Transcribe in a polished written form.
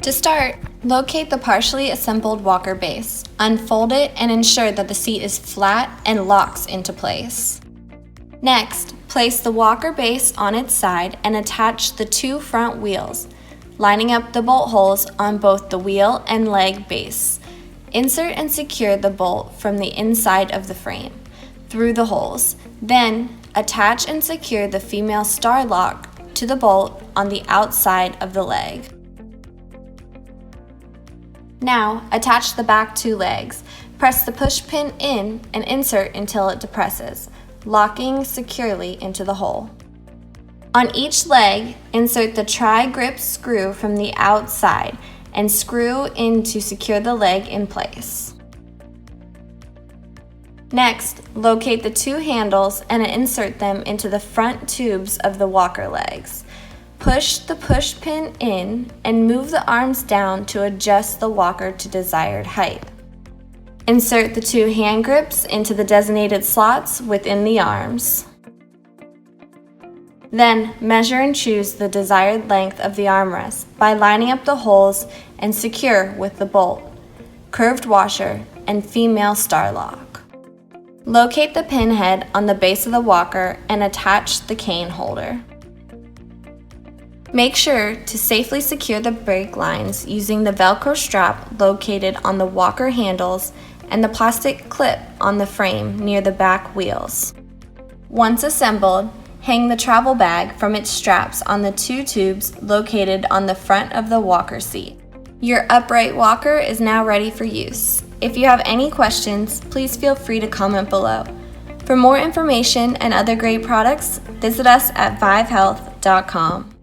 To start, locate the partially assembled walker base, unfold it, and ensure that the seat is flat and locks into place. Next, place the walker base on its side and attach the two front wheels, lining up the bolt holes on both the wheel and leg base. Insert and secure the bolt from the inside of the frame through the holes. Then, attach and secure the female star lock to the bolt on the outside of the leg. Now, attach the back two legs. Press the push pin in and insert until it depresses, locking securely into the hole. On each leg, insert the tri-grip screw from the outside and screw in to secure the leg in place. Next, locate the two handles and insert them into the front tubes of the walker legs. Push the push pin in and move the arms down to adjust the walker to desired height. Insert the two hand grips into the designated slots within the arms. Then, measure and choose the desired length of the armrest by lining up the holes and secure with the bolt, curved washer, and female star lock. Locate the pin head on the base of the walker and attach the cane holder. Make sure to safely secure the brake lines using the velcro strap located on the walker handles and the plastic clip on the frame near the back wheels. Once assembled, hang the travel bag from its straps on the two tubes located on the front of the walker seat. Your upright walker is now ready for use. If you have any questions, please feel free to comment below. For more information and other great products, visit us at vivehealth.com.